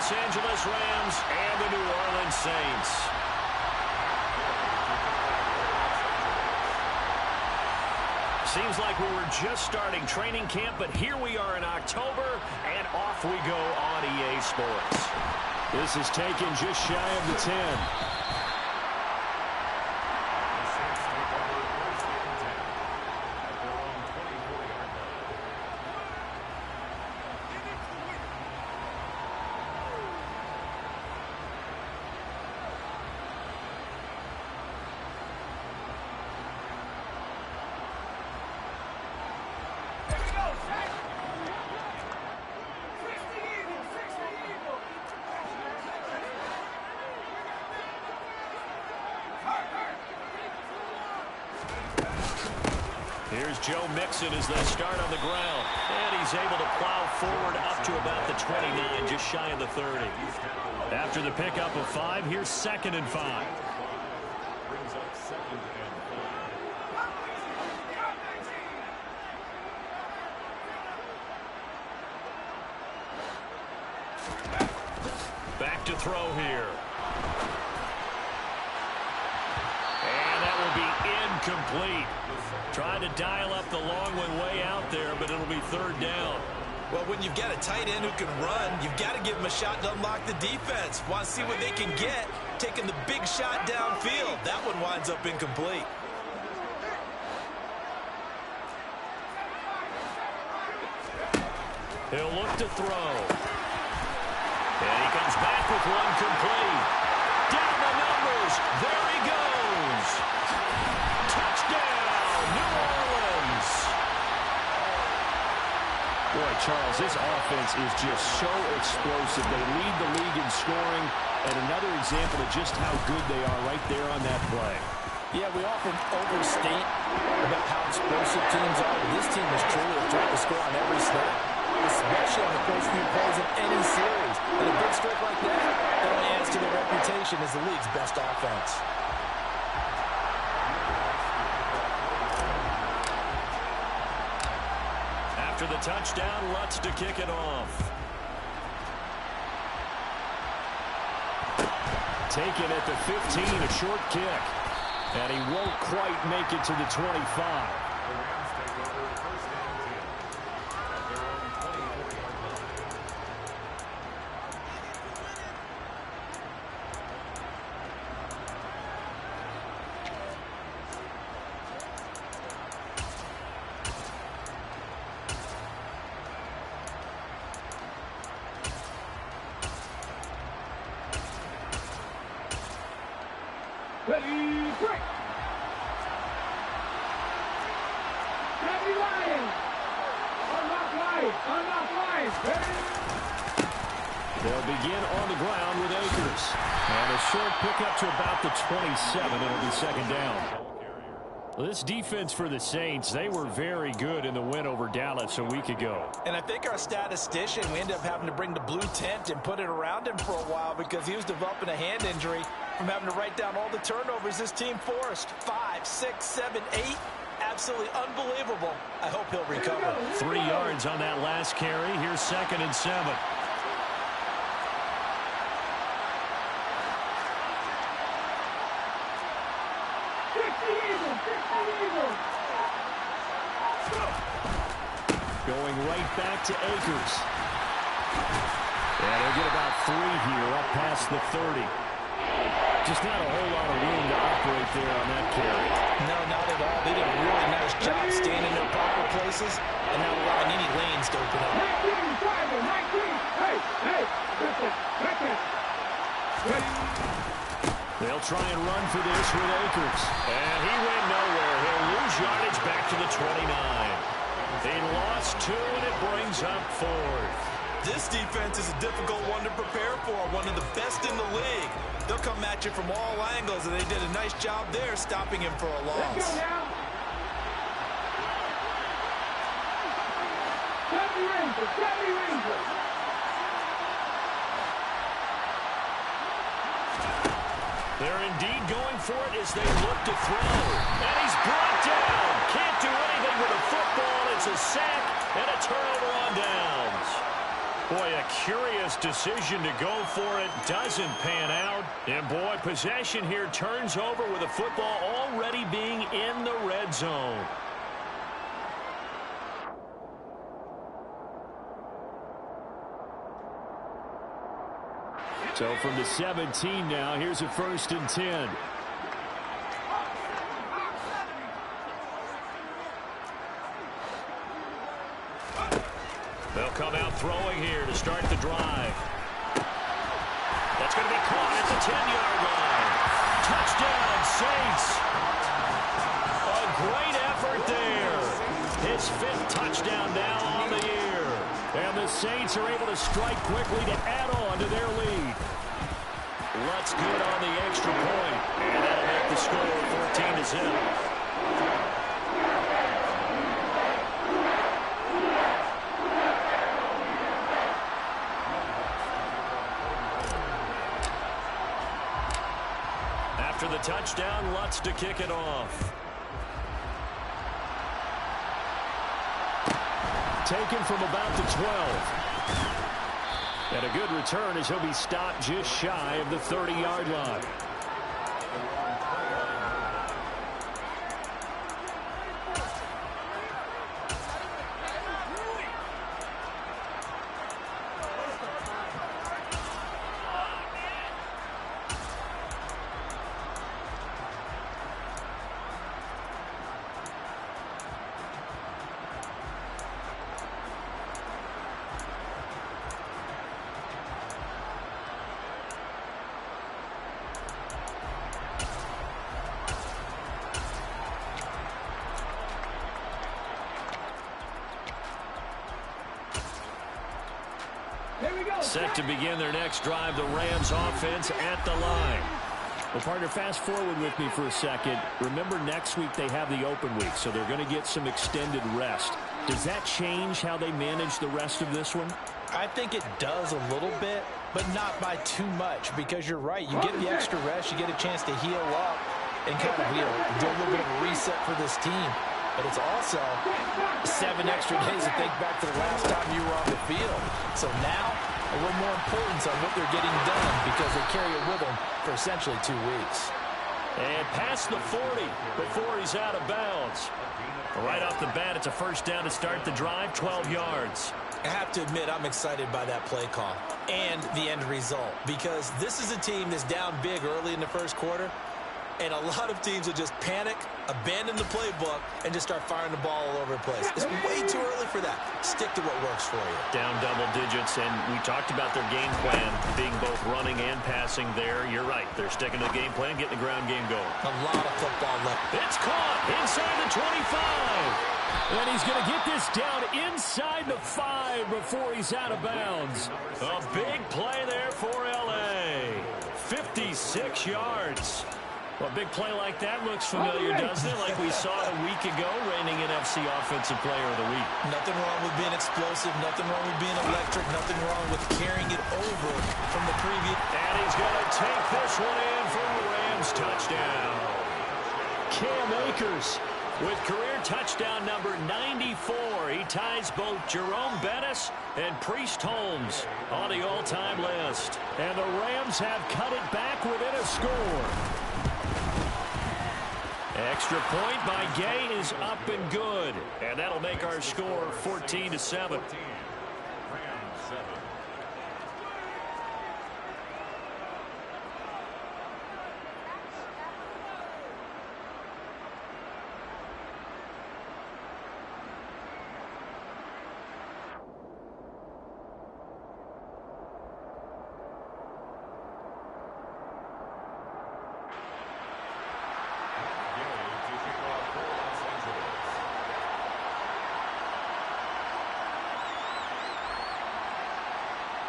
Los Angeles Rams and the New Orleans Saints. Seems like we were just starting training camp, but here we are in October, and off we go on EA Sports. This is taken just shy of the 10. Here's Joe Mixon as they start on the ground. And he's able to plow forward up to about the 29, just shy of the 30. After the pickup of 5, here's 2nd and 5. Back to throw here. And that will be incomplete. Trying to dial up the long one way out there, but it'll be 3rd down. Well, when you've got a tight end who can run, you've got to give him a shot to unlock the defense. Want to see what they can get, taking the big shot downfield. That one winds up incomplete. He'll look to throw. And he comes back with one complete. Down the numbers. There he goes. Touchdown, New Orleans. Boy, Charles, this offense is just so explosive. They lead the league in scoring, and another example of just how good they are right there on that play. Yeah, we often overstate about how explosive teams are. This team is truly a threat to score on every snap, especially on the first few plays of any series. And a big streak like that only adds to their reputation as the league's best offense. After the touchdown, Lutz to kick it off. Taken at the 15, a short kick. And he won't quite make it to the 25. Ready, break! Ready, Lions! Unlock Lions! Unlock Lions! They'll begin on the ground with Akers. And a short pickup to about the 27. It'll be 2nd down. Well, this defense for the Saints, they were very good in the win over Dallas a week ago. And I think our statistician, we ended up having to bring the blue tent and put it around him for a while because he was developing a hand injury from having to write down all the turnovers this team forced. 5, 6, 7, 8. Absolutely unbelievable. I hope he'll recover. 3 yards on that last carry. Here's 2nd and 7. Going right back to Akers. And he'll get about 3 here up past the 30. Just not a whole lot of room to operate there on that carry. No, not at all. They did a really nice job staying in their proper places and not allowing any lanes to open up. 19, driver, 19. Hey, listen, back there. Ready? They'll try and run for this with Akers. And he went nowhere. He'll lose yardage back to the 29. They lost 2, and it brings up 4th. This defense is a difficult one to prepare for, one of the best in the league. They'll come at you from all angles, and they did a nice job there stopping him for a loss. Let's go now. Chevy Rangers, Chevy Rangers. They're indeed going for it as they look to throw. And he's brought down. Can't do anything with a football. It's a sack and a turnover on downs. Boy, a curious decision to go for it. Doesn't pan out. And, boy, possession here turns over with the football already being in the red zone. So from the 17 now, here's a 1st and 10. They'll come out throwing here to start the drive. That's going to be caught at the 10-yard line. Touchdown, Saints. A great effort there. His 5th touchdown now on the year. And the Saints are able to strike quickly to add on to their lead. Lutz good on the extra point. And that'll make the score 14-0. After the touchdown, Lutz to kick it off. Taken from about the 12. And a good return as he'll be stopped just shy of the 30-yard line. Set to begin their next drive, the Rams offense at the line. Well, partner, fast forward with me for a second. Remember, next week they have the open week, so they're going to get some extended rest. Does that change how they manage the rest of this one? I think it does a little bit, but not by too much, because you're right. You get the extra rest, you get a chance to heal up and kind of do a little bit of a reset for this team. But it's also 7 extra days to think back to the last time you were on the field. So now, a little more importance on what they're getting done because they carry it with them for essentially 2 weeks. And past the 40 before he's out of bounds. Right off the bat, it's a 1st down to start the drive, 12 yards. I have to admit, I'm excited by that play call and the end result because this is a team that's down big early in the 1st quarter. And a lot of teams will just panic, abandon the playbook, and just start firing the ball all over the place. It's way too early for that. Stick to what works for you. Down double digits, and we talked about their game plan being both running and passing there. You're right. They're sticking to the game plan, getting the ground game going. A lot of football left. It's caught inside the 25. And he's going to get this down inside the 5 before he's out of bounds. A big play there for L.A. 56 yards. Well, a big play like that looks familiar, doesn't it? Like we saw a week ago, reigning NFC Offensive Player of the Week. Nothing wrong with being explosive. Nothing wrong with being electric. Nothing wrong with carrying it over from the previous. And he's going to take this one in for a Rams touchdown. Cam Akers with career touchdown number 94. He ties both Jerome Bettis and Priest Holmes on the all-time list. And the Rams have cut it back within a score. Extra point by Gay is up and good. And that'll make our score 14-7.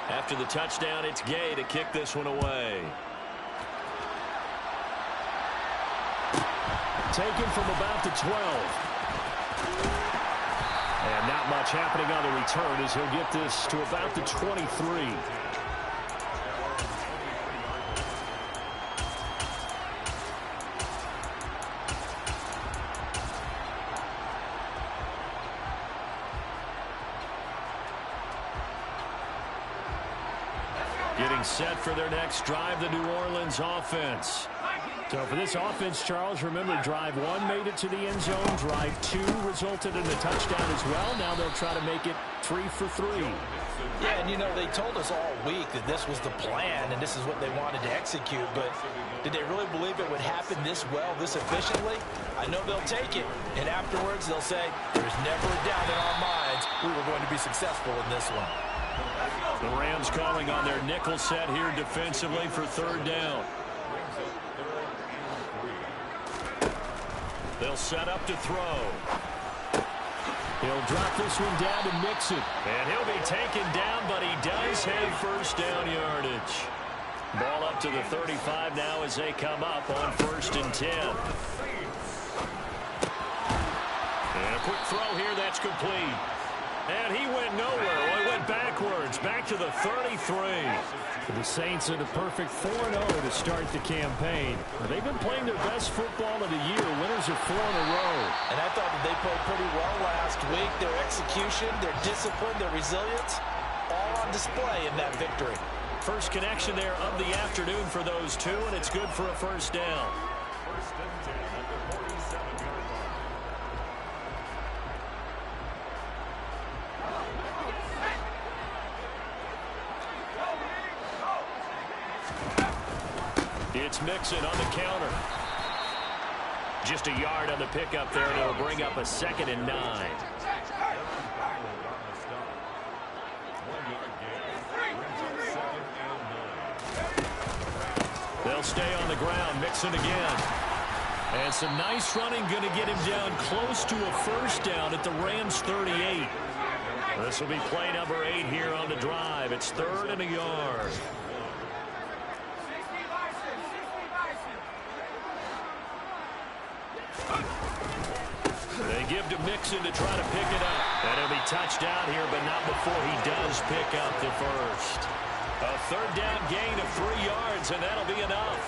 After the touchdown, it's Gay to kick this one away. Taken from about the 12. And not much happening on the return as he'll get this to about the 23. Getting set for their next drive, the New Orleans offense. So for this offense, Charles, remember drive 1 made it to the end zone. Drive 2 resulted in a touchdown as well. Now they'll try to make it 3 for 3. Yeah, and you know, they told us all week that this was the plan and this is what they wanted to execute, but did they really believe it would happen this well, this efficiently? I know they'll take it, and afterwards they'll say, there's never a doubt in our minds we were going to be successful in this one. The Rams calling on their nickel set here defensively for 3rd down. They'll set up to throw. He'll drop this one down to Mixon. And he'll be taken down, but he does have 1st down yardage. Ball up to the 35 now as they come up on 1st and 10. And a quick throw here, that's complete. And he went nowhere. Well, he went backwards, back to the 33. The Saints are the perfect 4-0 to start the campaign. They've been playing their best football of the year. Winners of 4 in a row. And I thought that they played pretty well last week. Their execution, their discipline, their resilience, all on display in that victory. First connection there of the afternoon for those two, and it's good for a 1st down. It's Mixon on the counter. Just a yard on the pickup there, and it'll bring up a 2nd and 9. They'll stay on the ground. Mixon again. And some nice running, going to get him down close to a 1st down at the Rams 38. This will be play number 8 here on the drive. It's 3rd and a yard. They give to Mixon to try to pick it up. And he'll be touched down here, but not before he does pick up the 1st. A 3rd down gain of 3 yards, and that'll be enough.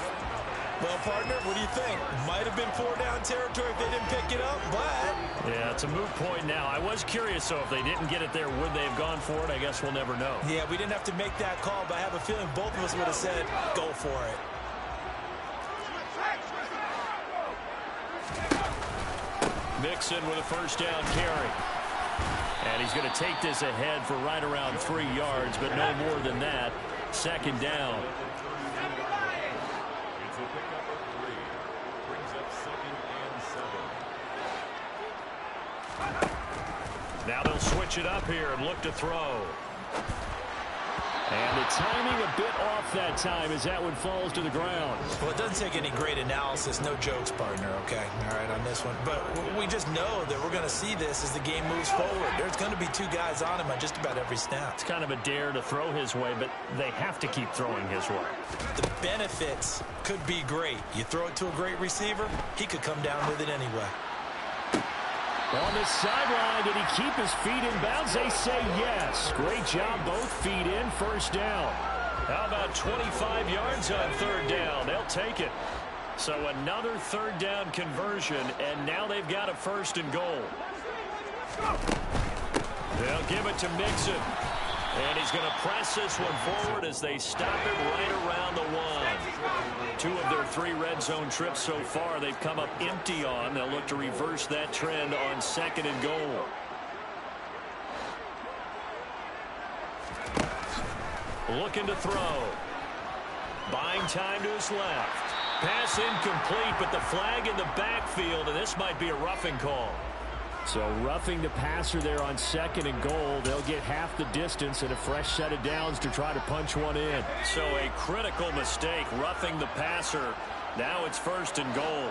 Well, partner, what do you think? Might have been 4-down territory if they didn't pick it up, but... Yeah, it's a moot point now. I was curious, so if they didn't get it there, would they have gone for it? I guess we'll never know. Yeah, we didn't have to make that call, but I have a feeling both of us would have said, go for it. Mixon with a 1st down carry. And he's going to take this ahead for right around 3 yards, but no more than that. 2nd down. Now they'll switch it up here and look to throw. And the timing a bit off that time as that one falls to the ground. Well, it doesn't take any great analysis. No jokes, partner, okay? All right, on this one. But we just know that we're going to see this as the game moves forward. There's going to be 2 guys on him on just about every snap. It's kind of a dare to throw his way, but they have to keep throwing his way. The benefits could be great. You throw it to a great receiver, he could come down with it anyway. On the sideline, did he keep his feet in bounds? They say yes. Great job, both feet in, 1st down. How about 25 yards on 3rd down? They'll take it. So another 3rd down conversion, and now they've got a 1st and goal. They'll give it to Mixon. And he's going to press this one forward as they stop it right around the 1. 2 of their 3 red zone trips so far they've come up empty on. They'll look to reverse that trend on 2nd and goal. Looking to throw. Buying time to his left. Pass incomplete, but the flag in the backfield, and this might be a roughing call. So roughing the passer there on 2nd and goal. They'll get half the distance and a fresh set of downs to try to punch one in. So a critical mistake, roughing the passer. Now it's 1st and goal.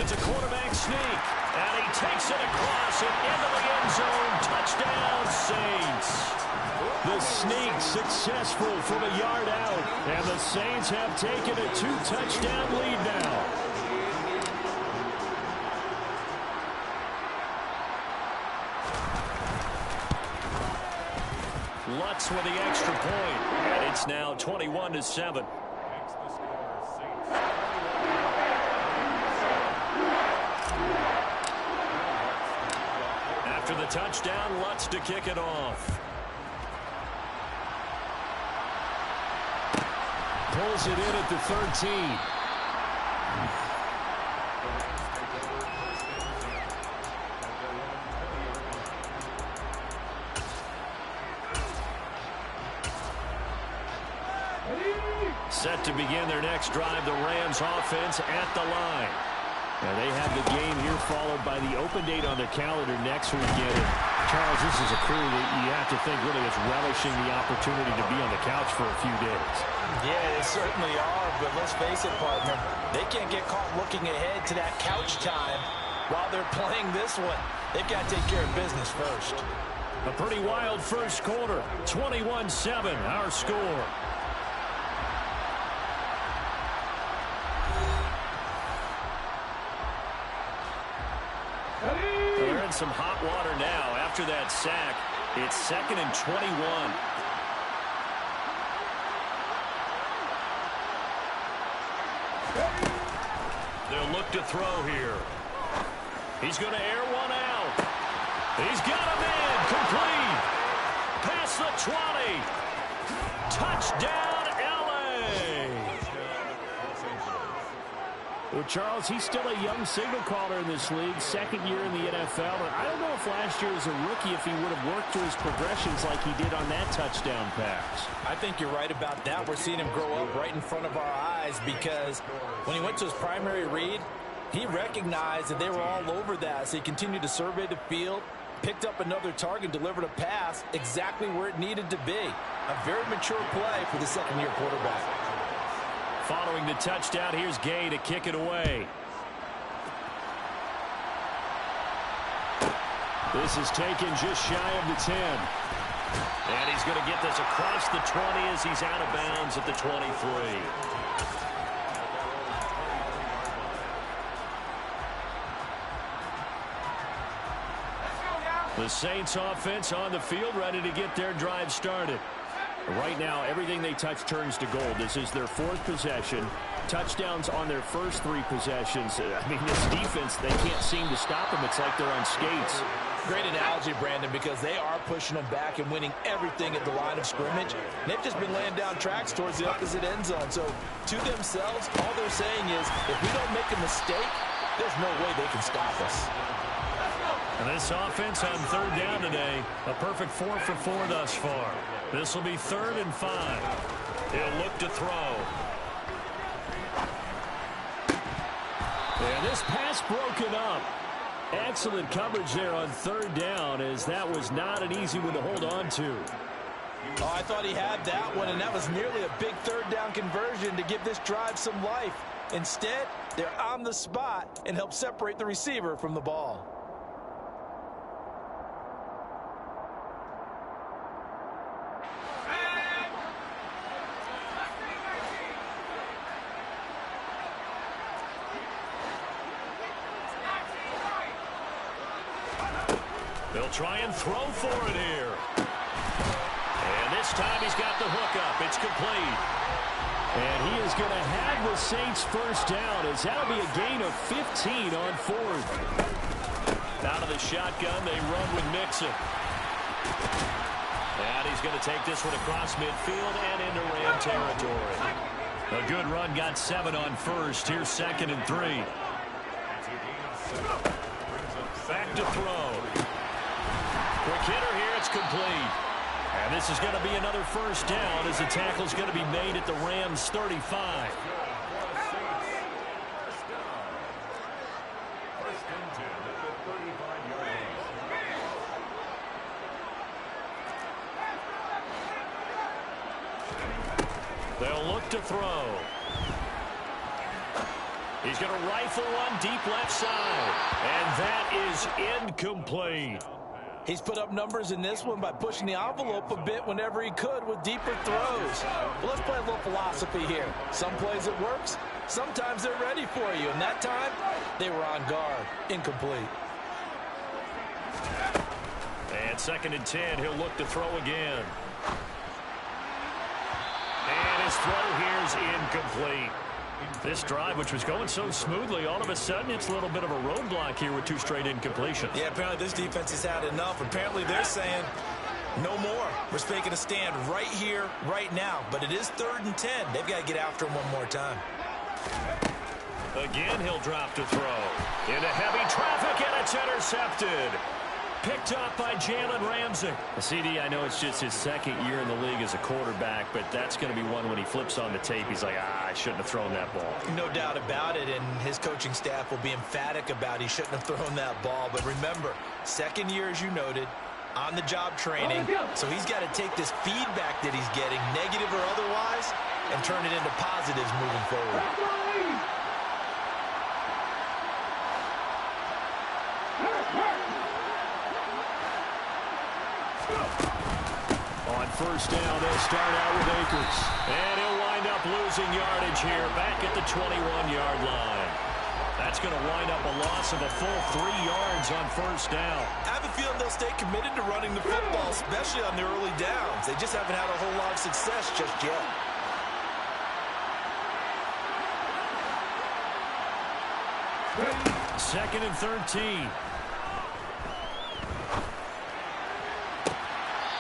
It's a quarterback sneak, and he takes it across and into the end zone. Touchdown, Saints. The sneak successful from a yard out, and the Saints have taken a 2-touchdown lead now. Lutz with the extra point, and it's now 21-7. After the touchdown, Lutz to kick it off. Pulls it in at the 13. Set to begin their next drive, the Rams offense at the line. And they have the game here followed by the open date on their calendar next weekend. And Charles, this is a crew that you have to think really is relishing the opportunity to be on the couch for a few days. Yeah, they certainly are, but let's face it, partner, they can't get caught looking ahead to that couch time while they're playing this one. They've got to take care of business first. A pretty wild first quarter, 21-7, our score. They're in some hot water now. After that sack, it's 2nd and 21. They'll look to throw here. He's going to air one out. He's got him in. Complete. Past the 20. Touchdown, L.A. Well, Charles, he's still a young signal caller in this league, second year in the NFL. But I don't know if last year as a rookie if he would have worked through his progressions like he did on that touchdown pass. I think you're right about that. We're seeing him grow up right in front of our eyes because when he went to his primary read, he recognized that they were all over that. So he continued to survey the field, picked up another target, delivered a pass exactly where it needed to be. A very mature play for the second-year quarterback. Following the touchdown, here's Gay to kick it away. This is taken just shy of the 10. And he's going to get this across the 20 as he's out of bounds at the 23. The Saints offense on the field ready to get their drive started. Right now, everything they touch turns to gold. This is their 4th possession. Touchdowns on their first 3 possessions. I mean, this defense, they can't seem to stop them. It's like they're on skates. Great analogy, Brandon, because they are pushing them back and winning everything at the line of scrimmage. They've just been laying down tracks towards the opposite end zone. So, to themselves, all they're saying is, if we don't make a mistake, there's no way they can stop us. And this offense on 3rd down today, a perfect 4 for 4 thus far. This will be 3rd and 5. He'll look to throw. And this pass broken up. Excellent coverage there on 3rd down, as that was not an easy one to hold on to. Oh, I thought he had that one, and that was nearly a big 3rd down conversion to give this drive some life. Instead, they're on the spot and help separate the receiver from the ball. They'll try and throw for it here. And this time he's got the hook up. It's complete. And he is going to have the Saints first down, as that'll be a gain of 15 on 4th. Out of the shotgun, they run with Mixon. And he's going to take this one across midfield and into Ram territory. A good run, got 7 on first. Here's 2nd and 3. Back to throw. Quick hitter here, it's complete. And this is going to be another first down as the tackle's going to be made at the Rams' 35. They'll look to throw. He's going to rifle one deep left side. And that is incomplete. He's put up numbers in this one by pushing the envelope a bit whenever he could with deeper throws. Well, let's play a little philosophy here. Some plays it works. Sometimes they're ready for you. And that time, they were on guard. Incomplete. And 2nd and 10, he'll look to throw again. And his throw here is incomplete. This drive, which was going so smoothly, all of a sudden it's a little bit of a roadblock here with 2 straight incompletions. Yeah, apparently this defense has had enough. Apparently they're saying no more. We're taking a stand right here, right now. But it is 3rd and 10. They've got to get after him one more time. Again, he'll drop to throw. Into heavy traffic, and it's intercepted. Picked up by Jalen Ramsey. CD, I know it's just his 2nd year in the league as a quarterback, but that's going to be one when he flips on the tape. He's like, I shouldn't have thrown that ball. No doubt about it, and his coaching staff will be emphatic about he shouldn't have thrown that ball. But remember, 2nd year, as you noted, on-the-job training. So he's got to take this feedback that he's getting, negative or otherwise, and turn it into positives moving forward. On 1st down, they'll start out with Akers. And he'll wind up losing yardage here, back at the 21-yard line. That's going to wind up a loss of a full 3 yards on 1st down. I have a feeling they'll stay committed to running the football, especially on the early downs. They just haven't had a whole lot of success just yet. Second and 13.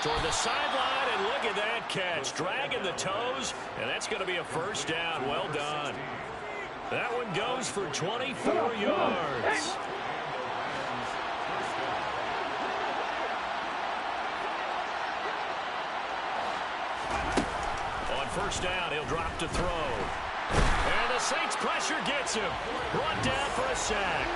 Toward the sideline, and look at that catch. Dragging the toes, and that's going to be a 1st down. Well done. That one goes for 24 yards. On 1st down, he'll drop to throw. And the Saints pressure gets him. Brought down for a sack.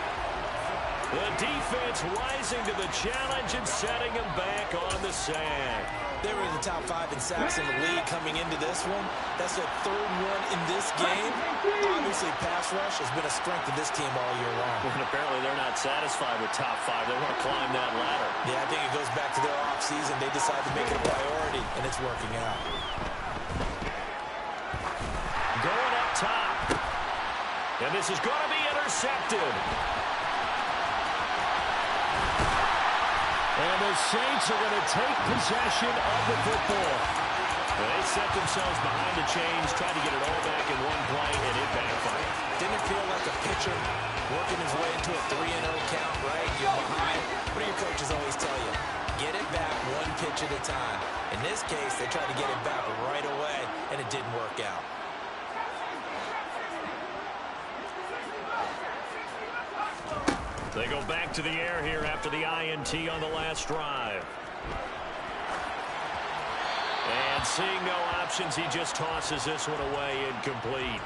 The defense rising to the challenge and setting him back on the sack. They were in the top 5 in sacks in the league coming into this one. That's their 3rd one in this game. Obviously, pass rush has been a strength of this team all year long. And apparently they're not satisfied with top 5. They want to climb that ladder. Yeah, I think it goes back to their offseason. They decide to make it a priority, and it's working out. Going up top. And this is going to be intercepted. And the Saints are going to take possession of the football. They set themselves behind the chains, tried to get it all back in one play, and it backfired. Didn't it feel like a pitcher working his way into a 3-0 count, right? You're behind. What do your coaches always tell you? Get it back one pitch at a time. In this case, they tried to get it back right away, and it didn't work out. They go back to the air here after the INT on the last drive. And seeing no options, he just tosses this one away incomplete.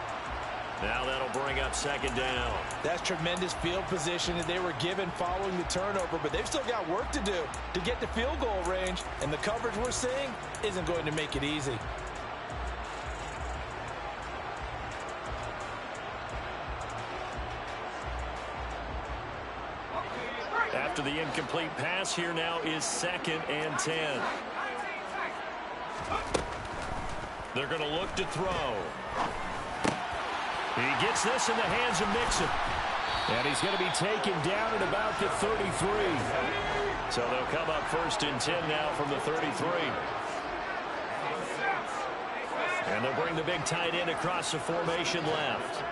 Now that'll bring up 2nd down. That's tremendous field position that they were given following the turnover, but they've still got work to do to get to field goal range, and the coverage we're seeing isn't going to make it easy. After the incomplete pass, here now is 2nd and 10. They're going to look to throw. He gets this in the hands of Mixon. And he's going to be taken down at about the 33. So they'll come up 1st and 10 now from the 33. And they'll bring the big tight end across the formation left.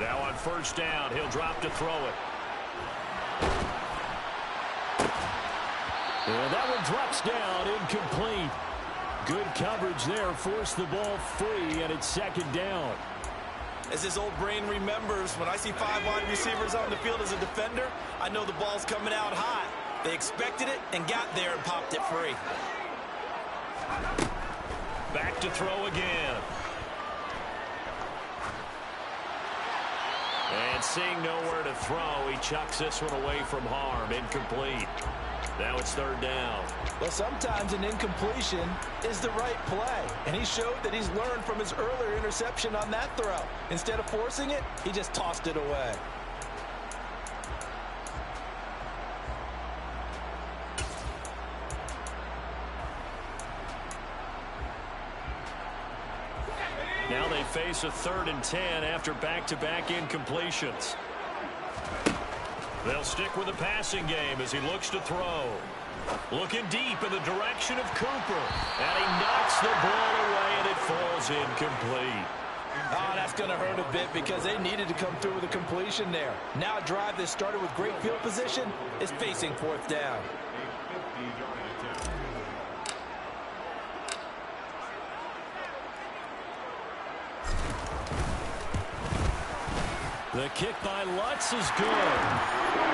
Now on 1st down, he'll drop to throw it. And that one drops down, incomplete. Good coverage there, forced the ball free, and it's 2nd down. As his old brain remembers, when I see 5 wide receivers on the field as a defender, I know the ball's coming out hot. They expected it and got there and popped it free. Back to throw again. And seeing nowhere to throw, he chucks this one away from harm. Incomplete. Now it's 3rd down. Well, sometimes an incompletion is the right play. And he showed that he's learned from his earlier interception on that throw. Instead of forcing it, he just tossed it away. Now they face a 3rd and 10 after back-to-back incompletions. They'll stick with the passing game as he looks to throw. Looking deep in the direction of Cooper. And he knocks the ball away, and it falls incomplete. Oh, that's going to hurt a bit because they needed to come through with a completion there. Now a drive that started with great field position is facing fourth down. The kick by Lutz is good.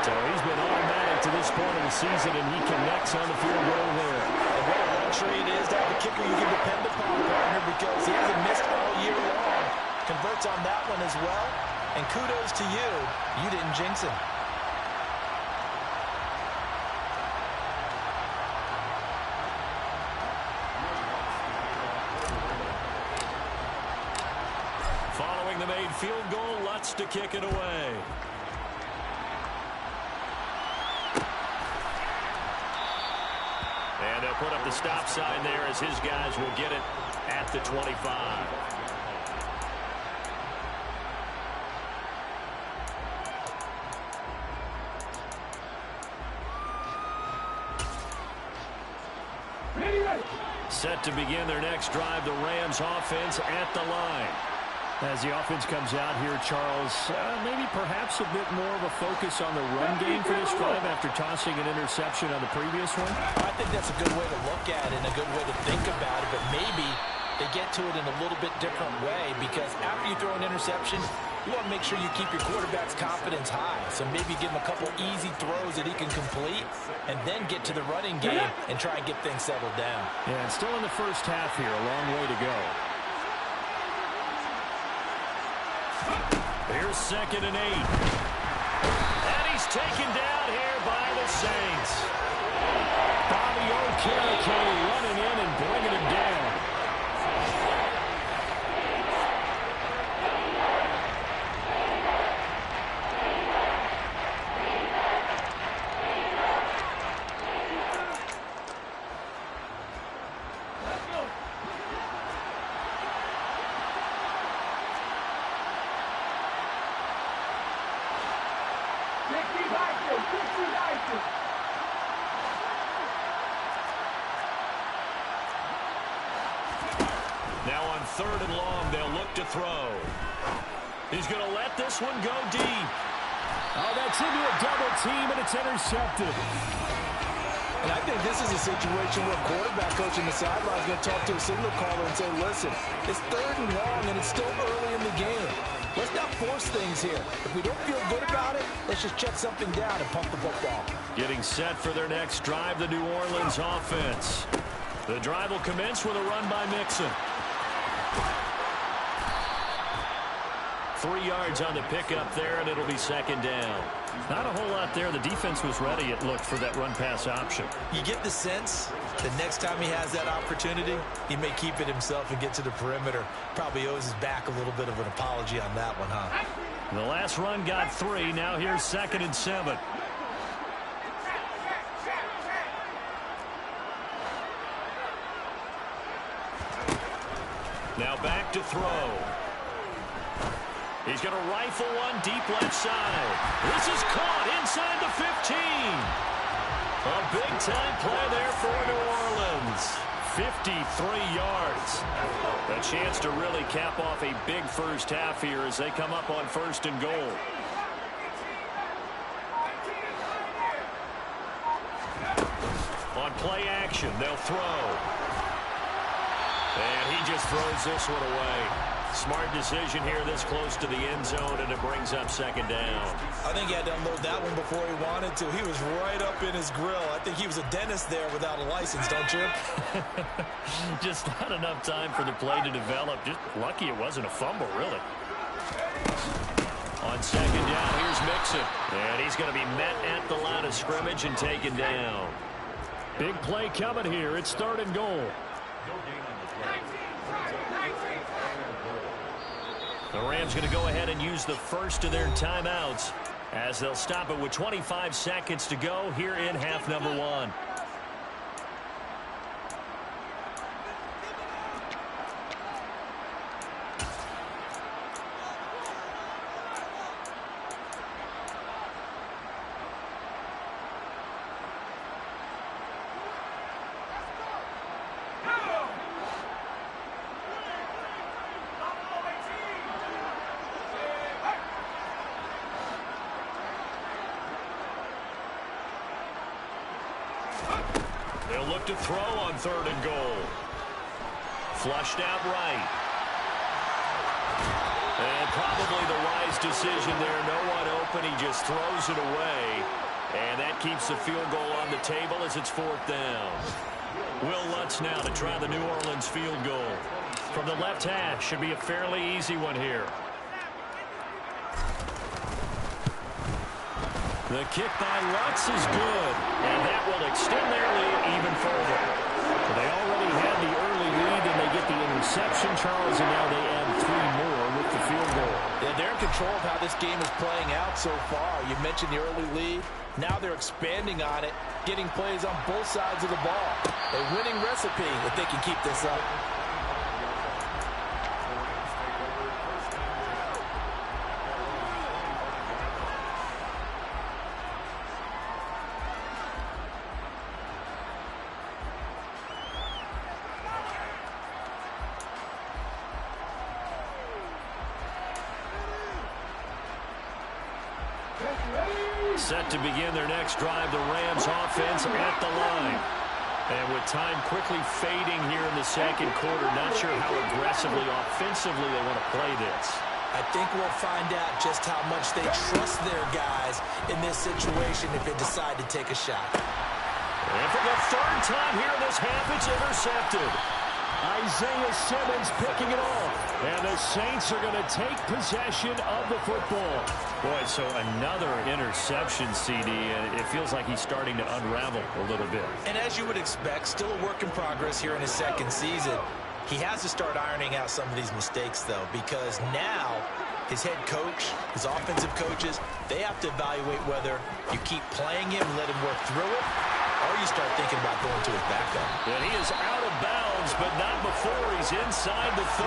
So he's been automatic to this point of the season, and he connects on the field goal there. And what a luxury it is to have a kicker you can depend upon, partner, because he hasn't missed all year long. Converts on that one as well. And kudos to you. You didn't jinx him. Following the made field goal, Lutz to kick it away. And they'll put up the stop sign there as his guys will get it at the 25. Set to begin their next drive, the Rams offense at the line. As the offense comes out here, Charles, maybe perhaps a bit more of a focus on the run game for this drive after tossing an interception on the previous one? I think that's a good way to look at it and a good way to think about it, but maybe they get to it in a little bit different way because after you throw an interception, you want to make sure you keep your quarterback's confidence high. So maybe give him a couple easy throws that he can complete and then get to the running game and try and get things settled down. Yeah, and still in the first half here, a long way to go. Here's 2nd and 8. And he's taken down here by the Saints. Bobby Okereke running in and bringing him down. Now on 3rd and long, they'll look to throw. He's going to let this one go deep. Oh, that's into a double team, and it's intercepted. And I think this is a situation where a quarterback coach in the sideline is going to talk to a signal caller and say, listen, it's 3rd and long, and it's still early in the game. Let's not force things here. If we don't feel good about it, let's just check something down and pump the football. Getting set for their next drive, the New Orleans offense. The drive will commence with a run by Mixon. 3 yards on the pickup there, and it'll be 2nd down. Not a whole lot there. The defense was ready, it looked, for that run-pass option. You get the sense that next time he has that opportunity, he may keep it himself and get to the perimeter. Probably owes his back a little bit of an apology on that one, huh? The last run got 3. Now here's 2nd and 7. Now back to throw. He's going to rifle one deep left side. This is caught inside the 15. A big-time play there for New Orleans. 53 yards. A chance to really cap off a big first half here as they come up on 1st and goal. On play action, they'll throw. And he just throws this one away. Smart decision here this close to the end zone, and it brings up 2nd down. I think he had to unload that one before he wanted to. He was right up in his grill. I think he was a dentist there without a license, don't you? Just not enough time for the play to develop. Just lucky it wasn't a fumble, really. On 2nd down, here's Mixon. And he's going to be met at the line of scrimmage and taken down. Big play coming here. It's 3rd and goal. The Rams going to go ahead and use the first of their timeouts as they'll stop it with 25 seconds to go here in half number 1. They'll look to throw on 3rd and goal. Flushed out right. And probably the wise decision there. No one open. He just throws it away. And that keeps the field goal on the table as it's 4th down. Will Lutz now to try the New Orleans field goal. From the left hash, should be a fairly easy one here. The kick by Lutz is good, and that will extend their lead even further. So they already had the early lead, and they get the interception, Charles, and now they add 3 more with the field goal. Yeah, they're in control of how this game is playing out so far. You mentioned the early lead. Now they're expanding on it, getting plays on both sides of the ball. A winning recipe if they can keep this up. Set to begin their next drive, the Rams offense at the line. And with time quickly fading here in the second quarter, not sure how aggressively, offensively they want to play this. I think we'll find out just how much they trust their guys in this situation if they decide to take a shot. And for the 3rd time here in this half, it's intercepted. Isaiah Simmons picking it off. And the Saints are going to take possession of the football. Boy, so another interception, CD, and it feels like he's starting to unravel a little bit. And as you would expect, still a work in progress here in his 2nd season. He has to start ironing out some of these mistakes, though, because now his head coach, his offensive coaches, they have to evaluate whether you keep playing him and let him work through it, or you start thinking about going to his backup. And he is out of bounds, but not before he's inside the 30.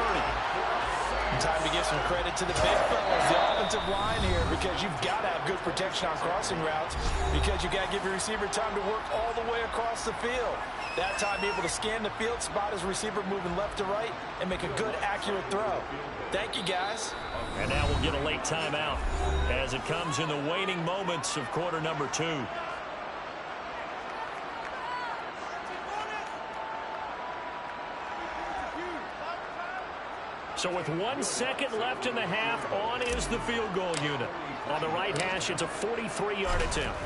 Time to give some credit to the big fellas, the offensive line here, because you've got to have good protection on crossing routes, because you've got to give your receiver time to work all the way across the field. That time, be able to scan the field, spot his receiver moving left to right, and make a good, accurate throw. Thank you, guys. And now we'll get a late timeout as it comes in the waning moments of quarter number 2. So with 1 second left in the half, on is the field goal unit. On the right hash, it's a 43-yard attempt.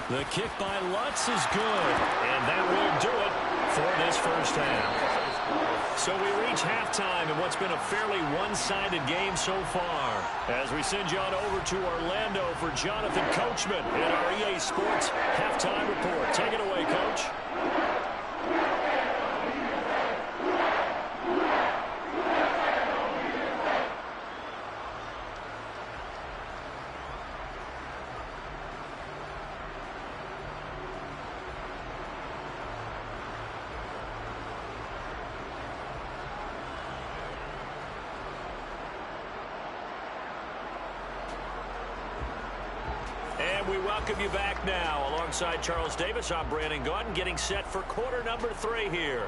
The kick by Lutz is good, and that will do it for this first half. So we reach halftime in what's been a fairly one-sided game so far. As we send you on over to Orlando for Jonathan Coachman in our EA Sports Halftime Report. Take it away, Coach. We welcome you back now. Alongside Charles Davis, I'm Brandon Gaudin, getting set for quarter number 3 here.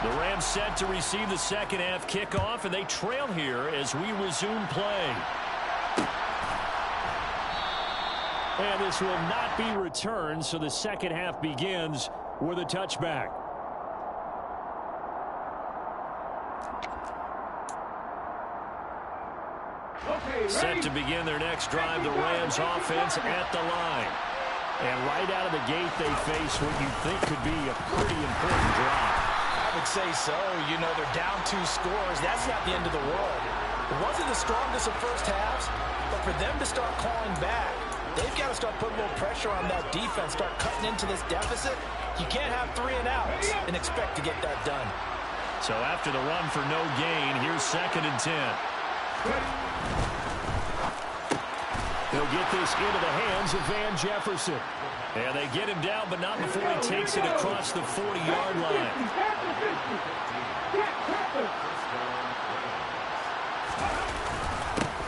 The Rams set to receive the second half kickoff, and they trail here as we resume play. And this will not be returned, so the second half begins with a touchback. Set to begin their next drive, the Rams offense at the line. And right out of the gate, they face what you think could be a pretty important drive. I would say so. You know, they're down 2 scores. That's not the end of the world. It wasn't the strongest of first halves, but for them to start clawing back, they've got to start putting a little pressure on that defense, start cutting into this deficit. You can't have 3 and outs and expect to get that done. So after the run for no gain, here's 2nd and 10. They'll get this into the hands of Van Jefferson. And they get him down, but not before he takes it across the 40-yard line.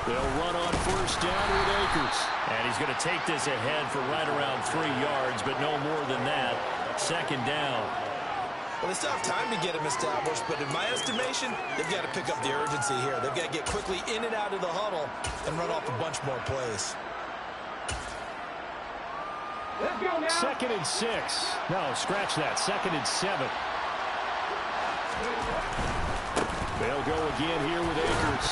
They'll run on 1st touchdown with Akers. And he's going to take this ahead for right around 3 yards, but no more than that. Second down. Well, they still have time to get him established, but in my estimation, they've got to pick up the urgency here. They've got to get quickly in and out of the huddle and run off a bunch more plays. Let's go now. 2nd and 6. No, scratch that. 2nd and 7. They'll go again here with Akers.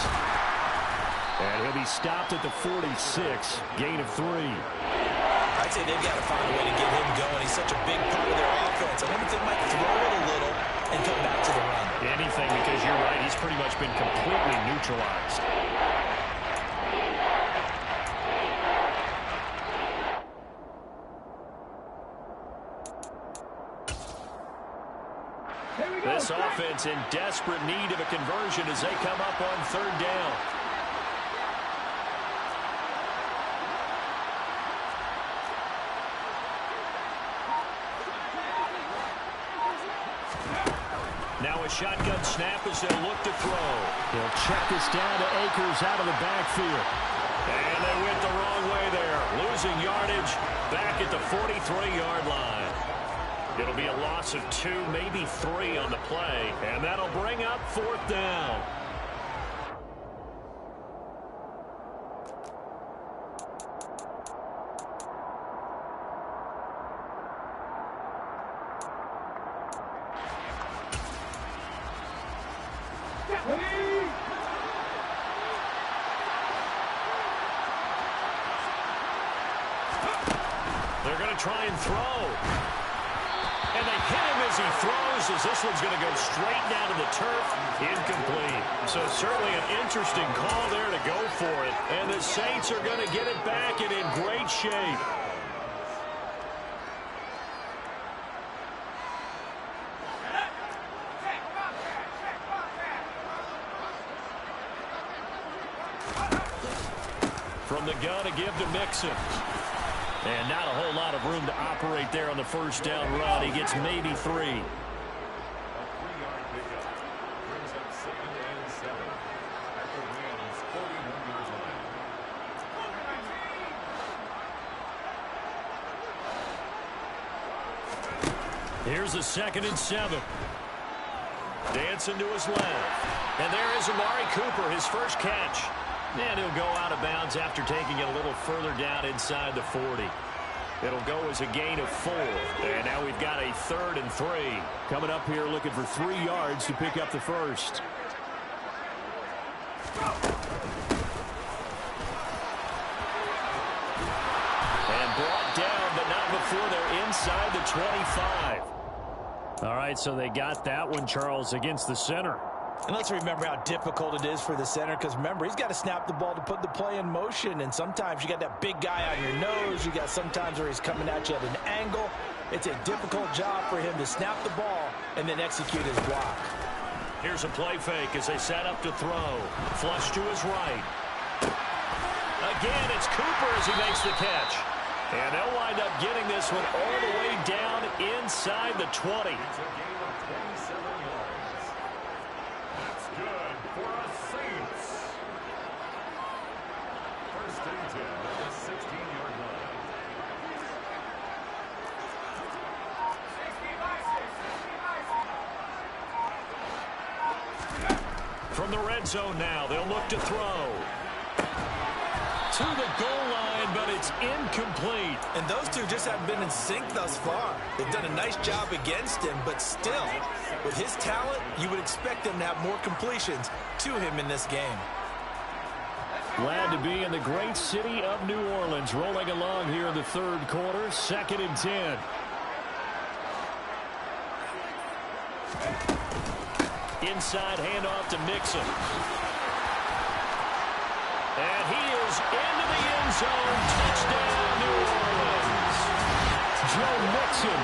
And he'll be stopped at the 46. Gain of 3. I'd say they've got to find a way to get him going. He's such a big part of their offense. I wonder if they might throw it a little and come back to the run. Anything, because you're right. He's pretty much been completely neutralized. This offense in desperate need of a conversion as they come up on 3rd down. Now a shotgun snap as they'll look to throw. They'll check this down to Akers out of the backfield. And they went the wrong way there. Losing yardage back at the 43-yard line. It'll be a loss of 2, maybe 3 on the play. And that'll bring up 4th down. They're going to try and throw. And they hit him as he throws, as this one's going to go straight down to the turf. Incomplete. So certainly an interesting call there to go for it. And the Saints are going to get it back and in great shape. From the gun to give to Mixon. And not a whole lot of room to operate there on the 1st down run. He gets maybe 3. Here's a 2nd and 7. Dancing to his left. And there is Amari Cooper, his first catch. And he'll go out of bounds after taking it a little further down inside the 40. It'll go as a gain of 4. And now we've got a 3rd and 3. Coming up here looking for 3 yards to pick up the first. And brought down, but not before they're inside the 25. All right, so they got that one, Charles, against the center. And let's remember how difficult it is for the center, because remember, he's got to snap the ball to put the play in motion, and sometimes you got that big guy on your nose. You got sometimes where he's coming at you at an angle. It's a difficult job for him to snap the ball and then execute his block. Here's a play fake as they set up to throw. Flush to his right. Again, it's Cooper as he makes the catch. And they'll wind up getting this one all the way down inside the 20. From the red zone now, they'll look to throw. To the goal line, but it's incomplete. And those two just haven't been in sync thus far. They've done a nice job against him, but still, with his talent, you would expect them to have more completions to him in this game. Glad to be in the great city of New Orleans, rolling along here in the 3rd quarter, 2nd and 10. Inside handoff to Mixon. And he is into the end zone. Touchdown, New Orleans. Joe Mixon,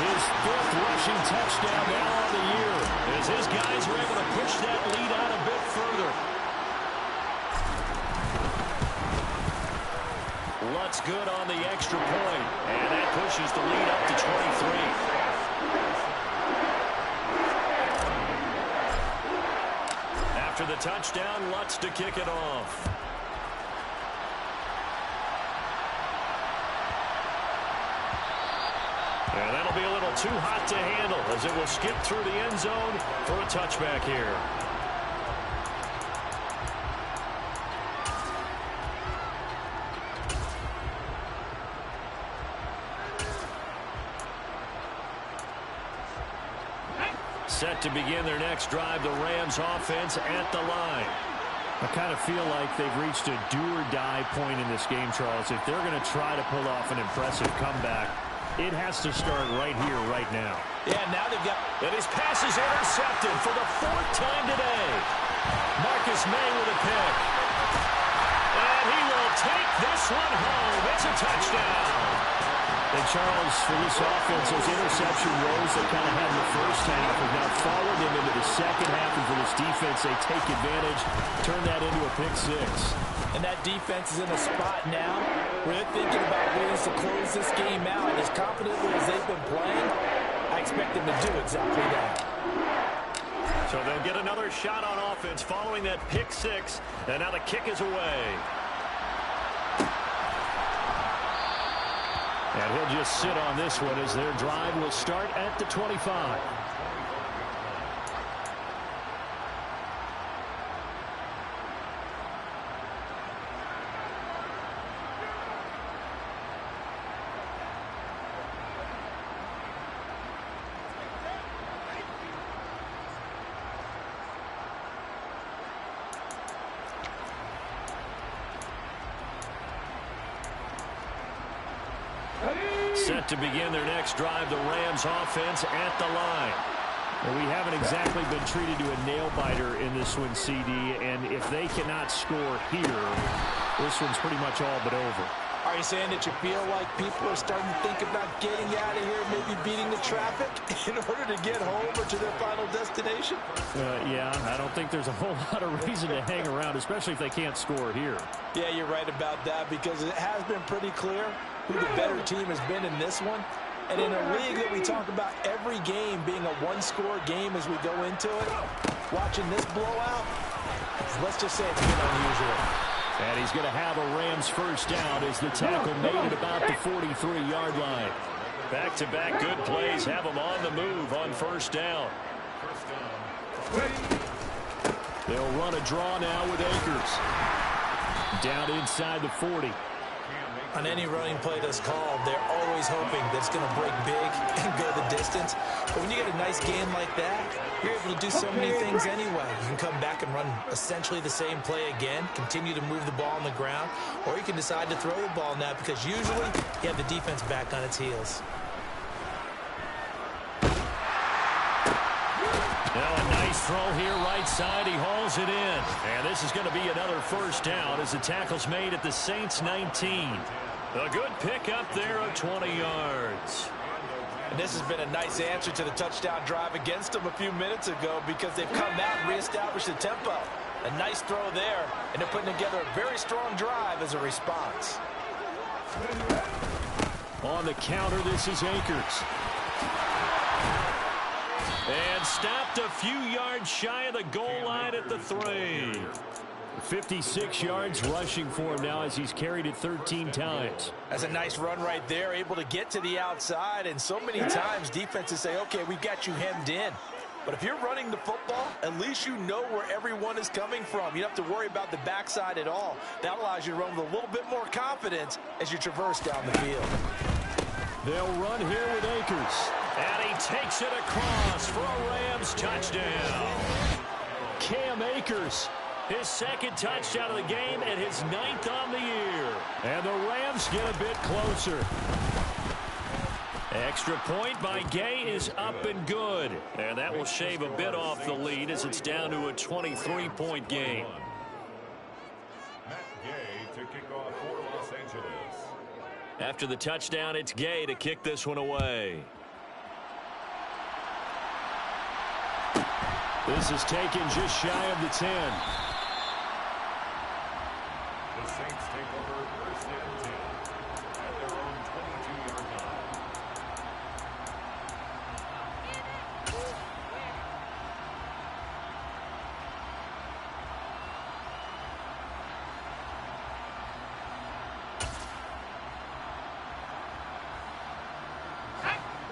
his 5th rushing touchdown now on the year, as his guys are able to push that lead out a bit further. Lutz good on the extra point, and that pushes the lead up to 23. After the touchdown, Lutz to kick it off. And that'll be a little too hot to handle as it will skip through the end zone for a touchback here. Set to begin their next drive, the Rams offense at the line. I kind of feel like they've reached a do-or-die point in this game, Charles. If they're going to try to pull off an impressive comeback, it has to start right here, right now. Yeah, now they've got... And his pass is intercepted for the 4th time today. Marcus May with a pick. And he will take this one home. It's a touchdown. And Charles, for this offense, those interception rows they kind of had in the first half have now followed them into the second half. And for this defense, they take advantage, turn that into a pick six. And that defense is in a spot now where they're thinking about ways to close this game out. As confidently as they've been playing, I expect them to do exactly that. So they'll get another shot on offense following that pick six. And now the kick is away. And he'll just sit on this one as their drive will start at the 25. Set to begin their next drive, the Rams offense at the line. Well, we haven't exactly been treated to a nail-biter in this one, CD, and if they cannot score here, this one's pretty much all but over. Are you saying that you feel like people are starting to think about getting out of here, maybe beating the traffic in order to get home or to their final destination? Yeah, I don't think there's a whole lot of reason to hang around, especially if they can't score here. Yeah, you're right about that because it has been pretty clear who the better team has been in this one. And in a league that we talk about every game being a one-score game as we go into it, watching this blowout, let's just say it's been unusual. And he's going to have a Rams first down as the tackle made at about the 43-yard line. Back-to-back good plays have them on the move on first down. They'll run a draw now with Akers. Down inside the 40. On any running play that's called, they're always hoping that it's going to break big and go the distance. But when you get a nice game like that, you're able to do so many things anyway. You can come back and run essentially the same play again, continue to move the ball on the ground, or you can decide to throw the ball now because usually you have the defense back on its heels. Now a nice throw here right side. He hauls it in. And this is going to be another first down as the tackle's made at the Saints 19. A good pickup there of 20 yards. And this has been a nice answer to the touchdown drive against them a few minutes ago because they've come out and reestablished the tempo. A nice throw there, and they're putting together a very strong drive as a response. On the counter, this is Akers. And stopped a few yards shy of the goal line at the 3. 56 yards rushing for him now as he's carried it 13 times. That's a nice run right there, able to get to the outside. And so many times defenses say, okay, we've got you hemmed in. But if you're running the football, at least you know where everyone is coming from. You don't have to worry about the backside at all. That allows you to run with a little bit more confidence as you traverse down the field. They'll run here with Akers. And he takes it across for a Rams touchdown. Cam Akers. His second touchdown of the game and his 9th on the year. And the Rams get a bit closer. Extra point by Gay is up and good. And that will shave a bit off the lead as it's down to a 23-point game. Matt Gay to kick off for Los Angeles. After the touchdown, it's Gay to kick this one away. This is taken just shy of the 10. The Saints take over first and 10 at their own 22-yard line.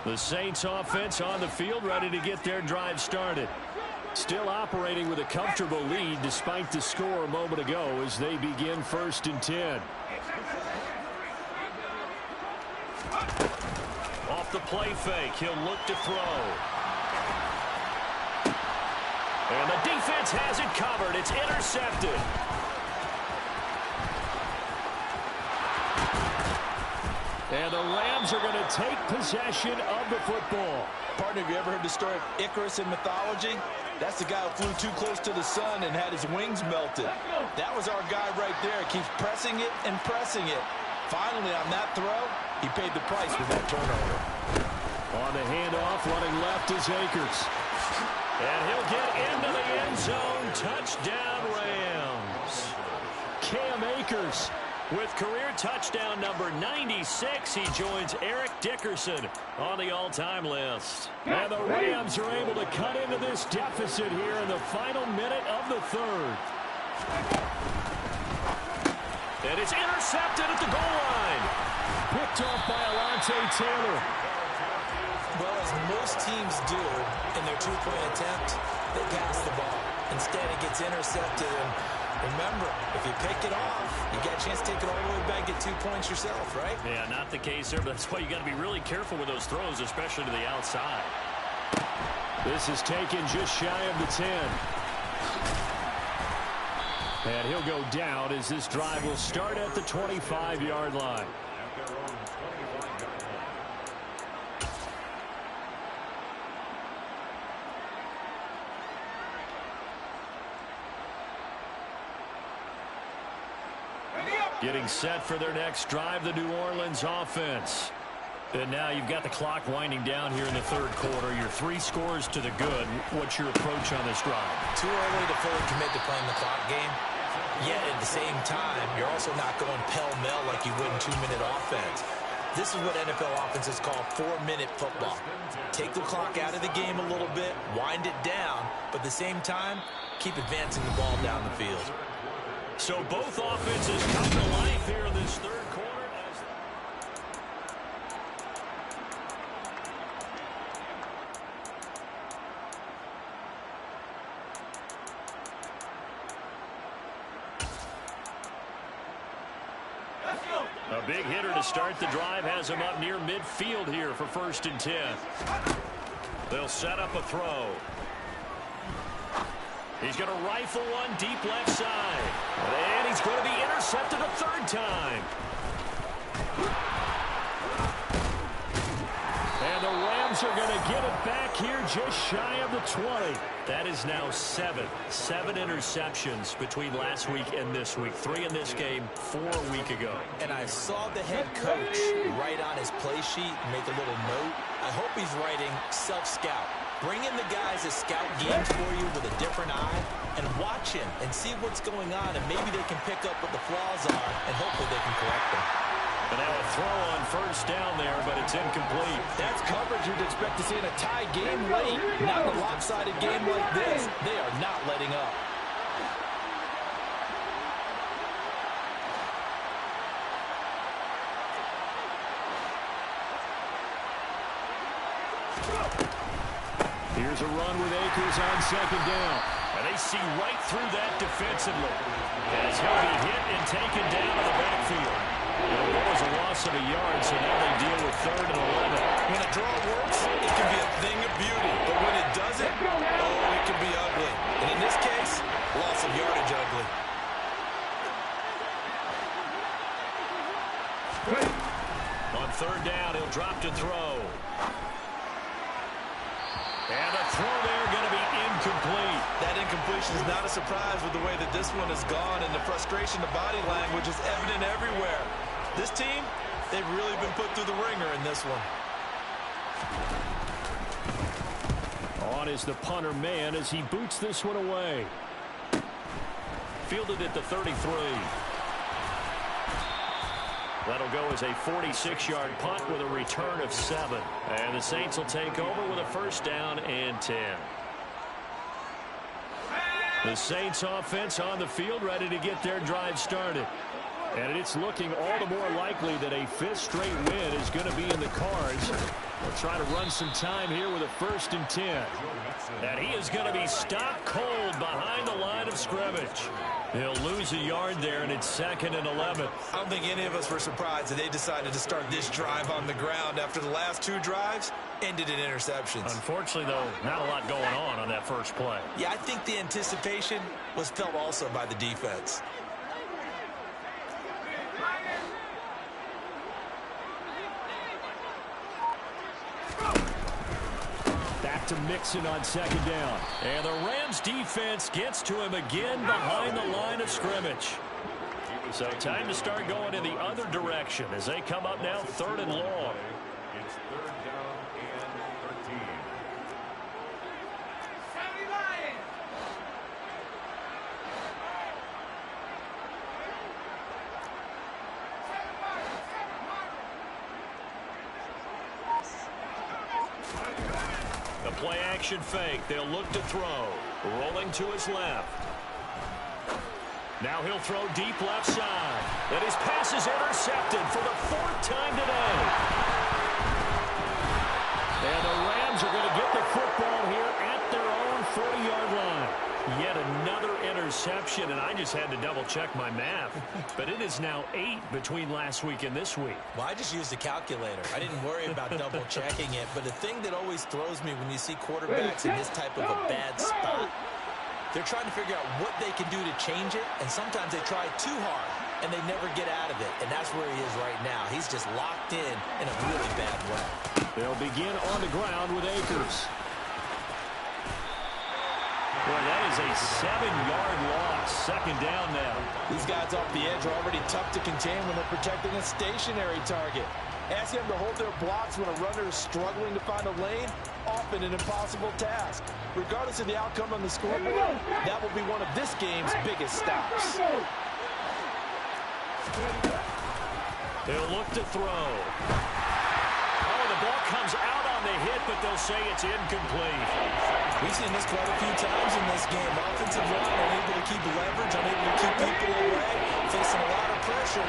The Saints offense on the field, ready to get their drive started. Still operating with a comfortable lead despite the score a moment ago as they begin 1st and 10. Off the play fake, he'll look to throw. And the defense has it covered. It's intercepted. And the Rams are going to take possession of the football. Partner, have you ever heard the story of Icarus in mythology? That's the guy who flew too close to the sun and had his wings melted. That was our guy right there. Keeps pressing it and pressing it. Finally, on that throw, he paid the price with that turnover. On the handoff, running left is Akers. And he'll get into the end zone. Touchdown, Rams. Cam Akers. With career touchdown number 96, he joins Eric Dickerson on the all-time list. And the Rams are able to cut into this deficit here in the final minute of the 3rd. And it's intercepted at the goal line. Picked off by Alontae Taylor. Well, as most teams do in their two-point attempt, they pass the ball. Instead, it gets intercepted. And remember, if you pick it off, you get a chance to take it all the way back, get 2 points yourself, right? Yeah, not the case there, but that's why you got to be really careful with those throws, especially to the outside. This is taken just shy of the 10. And he'll go down as this drive will start at the 25-yard line. Getting set for their next drive, the New Orleans offense. And now you've got the clock winding down here in the 3rd quarter. Your 3 scores to the good. What's your approach on this drive? Too early to fully commit to playing the clock game. Yet at the same time, you're also not going pell-mell like you would in 2-minute offense. This is what NFL offenses call 4-minute football. Take the clock out of the game a little bit, wind it down, but at the same time, keep advancing the ball down the field. So both offenses come to life here in this 3rd quarter. A big hitter to start the drive has him up near midfield here for 1st and 10. They'll set up a throw. He's going to rifle one deep left side. And he's going to be intercepted a 3rd time. And the Rams are going to get it back here just shy of the 20. That is now 7 interceptions between last week and this week. 3 in this game, 4 a week ago. And I saw the head coach write on his play sheet and make a little note. I hope he's writing self-scout. Bring in the guys that scout games for you with a different eye and watch him and see what's going on, and maybe they can pick up what the flaws are, and hopefully they can correct them. And now a throw on 1st down there, but it's incomplete. That's coverage you'd expect to see in a tie game late. Not in a lopsided game like this. They are not letting up. Here's a run with Akers on 2nd down. And they see right through that defensively. As he'll be hit and taken down in the backfield. There was a loss of a yard, so now they deal with 3rd and 11. When a draw works, it can be a thing of beauty. But when it doesn't, oh, it can be ugly. And in this case, loss of yardage ugly. On 3rd down, he'll drop to throw. And the throw there going to be incomplete. That incompletion is not a surprise with the way that this one has gone, and the frustration, the body language is evident everywhere. This team, they've really been put through the ringer in this one. On is the punter man as he boots this one away. Fielded at the 33. That'll go as a 46-yard punt with a return of 7. And the Saints will take over with a 1st down and 10. The Saints offense on the field ready to get their drive started. And it's looking all the more likely that a fifth straight win is going to be in the cards. We'll try to run some time here with a 1st and 10. And he is going to be stopped cold behind the line of scrimmage. He'll lose a yard there, and it's 2nd and 11. I don't think any of us were surprised that they decided to start this drive on the ground after the last 2 drives ended in interceptions. Unfortunately, though, not a lot going on that first play. Yeah, I think the anticipation was felt also by the defense. Back to Mixon on 2nd down. And the Rams defense gets to him again behind the line of scrimmage. So time to start going in the other direction as they come up now 3rd and long. It's 3rd down and 13. The play action fake. They'll look to throw. Rolling to his left. Now he'll throw deep left side. And his pass is intercepted for the 4th time today. And the Rams are going to get the football here at their own 40-yard line. Yet another interception, and I just had to double-check my math. But it is now 8 between last week and this week. Well, I just used a calculator. I didn't worry about double-checking it. But the thing that always throws me when you see quarterbacks in this type of a bad spot, they're trying to figure out what they can do to change it, and sometimes they try too hard, and they never get out of it. And that's where he is right now. He's just locked in a really bad way. They'll begin on the ground with Akers. Boy, that is a 7-yard loss. 2nd down now. These guys off the edge are already tough to contain when they're protecting a stationary target. Asking them to hold their blocks when a runner is struggling to find a lane, often an impossible task. Regardless of the outcome on the scoreboard, that will be one of this game's biggest stops. They'll look to throw. Oh, the ball comes out on the hit, but they'll say it's incomplete. We've seen this quite a few times in this game. Offensive line unable to keep leverage, unable to keep people away, facing a lot of pressure.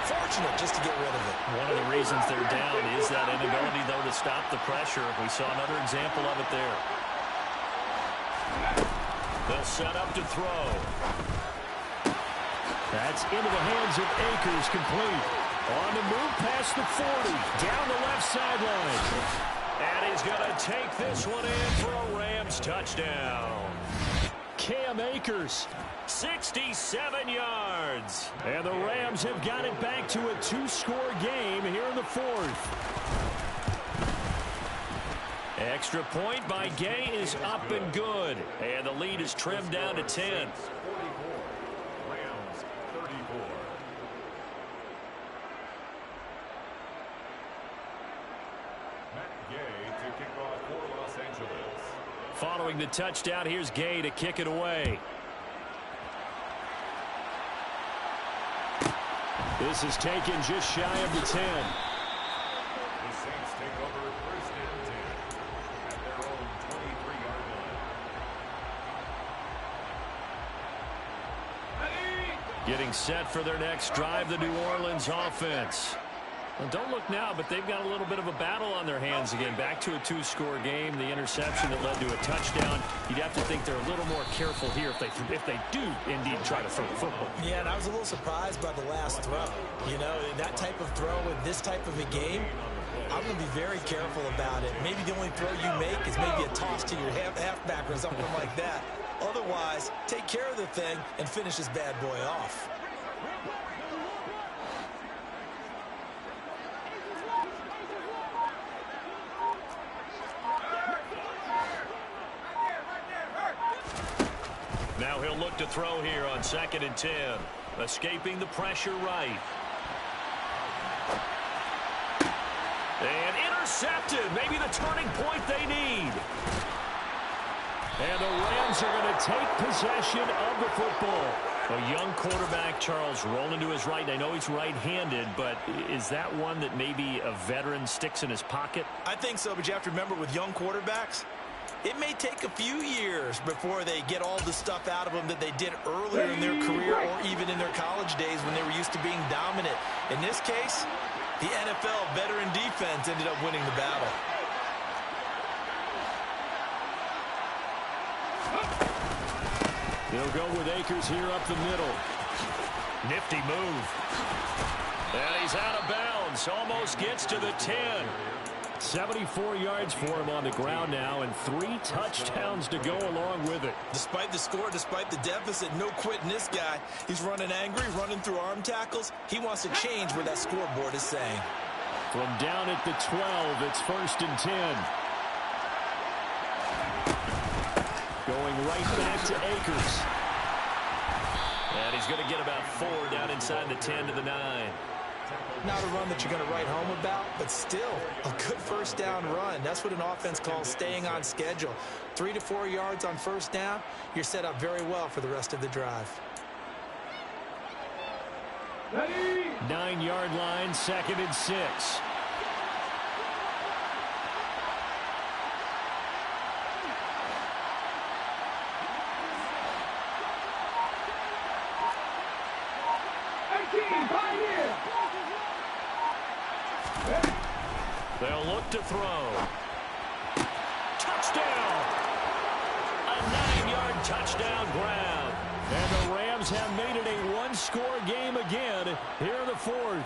Fortunate just to get rid of it. One of the reasons they're down is that inability, though, to stop the pressure. We saw another example of it there. They'll set up to throw. That's into the hands of Akers, complete. On the move past the 40, down the left sideline. And he's going to take this one in for a Rams touchdown. Cam Akers, 67 yards. And the Rams have got it back to a 2-score game here in the 4th. Extra point by Gay is up and good. And the lead is trimmed down to 10. Rams 34. Matt Gay to kick off for Los Angeles. Following the touchdown, here's Gay to kick it away. This is taken just shy of the 10. The Saints take over 1st and 10 at their own 23-yard line. Getting set for their next drive, the New Orleans offense. Well, don't look now, but they've got a little bit of a battle on their hands again. Back to a 2-score game. The interception that led to a touchdown. You'd have to think they're a little more careful here if they do indeed try to throw the football. Yeah, and I was a little surprised by the last throw. You know, that type of throw in this type of a game, I'm going to be very careful about it. Maybe the only throw you make is maybe a toss to your halfback or something like that. Otherwise, take care of the thing and finish this bad boy off. Now he'll look to throw here on 2nd and 10. Escaping the pressure right. And intercepted. Maybe the turning point they need. And the Rams are going to take possession of the football. A young quarterback, Charles, rolling to his right. I know he's right-handed, but is that one that maybe a veteran sticks in his pocket? I think so, but you have to remember with young quarterbacks, It may take a few years before they get all the stuff out of them that they did earlier in their career or even in their college days when they were used to being dominant. In this case, the NFL veteran defense ended up winning the battle. They'll go with Akers here up the middle. Nifty move. And he's out of bounds. Almost gets to the 10. 74 yards for him on the ground now, and 3 touchdowns to go along with it. Despite the score, despite the deficit, no quitting this guy. He's running angry, running through arm tackles. He wants to change where that scoreboard is saying. From down at the 12, it's 1st and 10. Going right back to Akers. And he's going to get about 4 down inside the 10 to the 9. Not a run that you're going to write home about, but still a good first down run. That's what an offense calls staying on schedule. 3 to 4 yards on first down, you're set up very well for the rest of the drive. 9-yard line, 2nd and 6. They'll look to throw. Touchdown! A 9-yard touchdown ground. And the Rams have made it a one-score game again here in the 4th.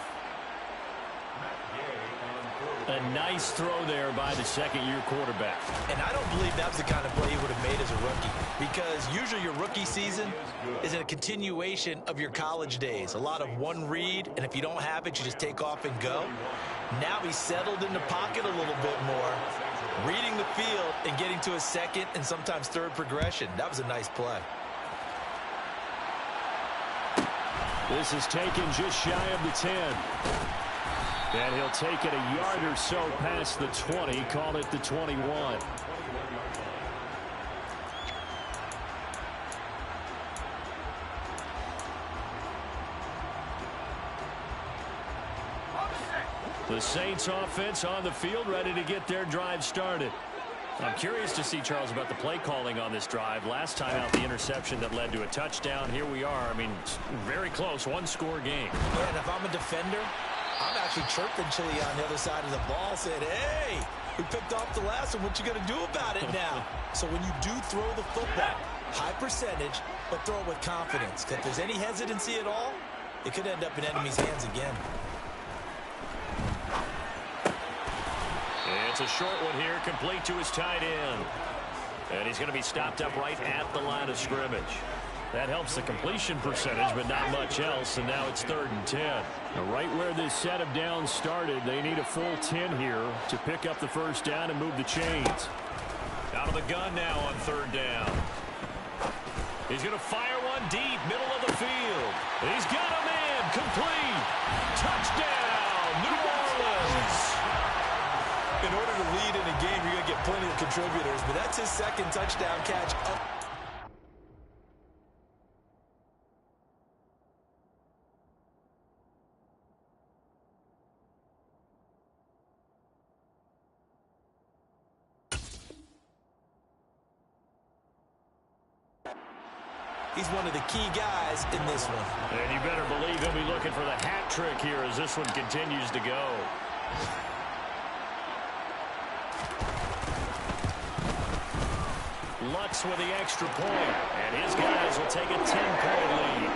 A nice throw there by the second-year quarterback. And I don't believe that was the kind of play he would have made as a rookie, because usually your rookie season is a continuation of your college days. A lot of one read, and if you don't have it, you just take off and go. Now he's settled in the pocket a little bit more, reading the field and getting to a second and sometimes third progression. That was a nice play. This is taken just shy of the 10. And he'll take it a yard or so past the 20, call it the 21. The Saints offense on the field, ready to get their drive started. I'm curious to see, Charles, about the play calling on this drive. Last time out, the interception that led to a touchdown. Here we are. I mean, very close, one-score game. Yeah, and if I'm a defender, I'm actually chirping Chili on the other side of the ball, saying, hey, we picked off the last one. What you going to do about it now? So when you do throw the football, high percentage, but throw it with confidence. If there's any hesitancy at all, it could end up in enemy's hands again. It's a short one here, complete to his tight end. And he's going to be stopped up right at the line of scrimmage. That helps the completion percentage, but not much else, and now it's 3rd and 10. Now, right where this set of downs started, they need a full 10 here to pick up the first down and move the chains. Out of the gun now on 3rd down. He's going to fire one deep, middle of the field. He's got a man, complete. Touchdown, New Orleans. In order to lead in a game, you're going to get plenty of contributors, but that's his 2nd touchdown catch. He's one of the key guys in this one. And you better believe he'll be looking for the hat trick here as this one continues to go. Lutz with the extra point, and his guys will take a 10-point lead.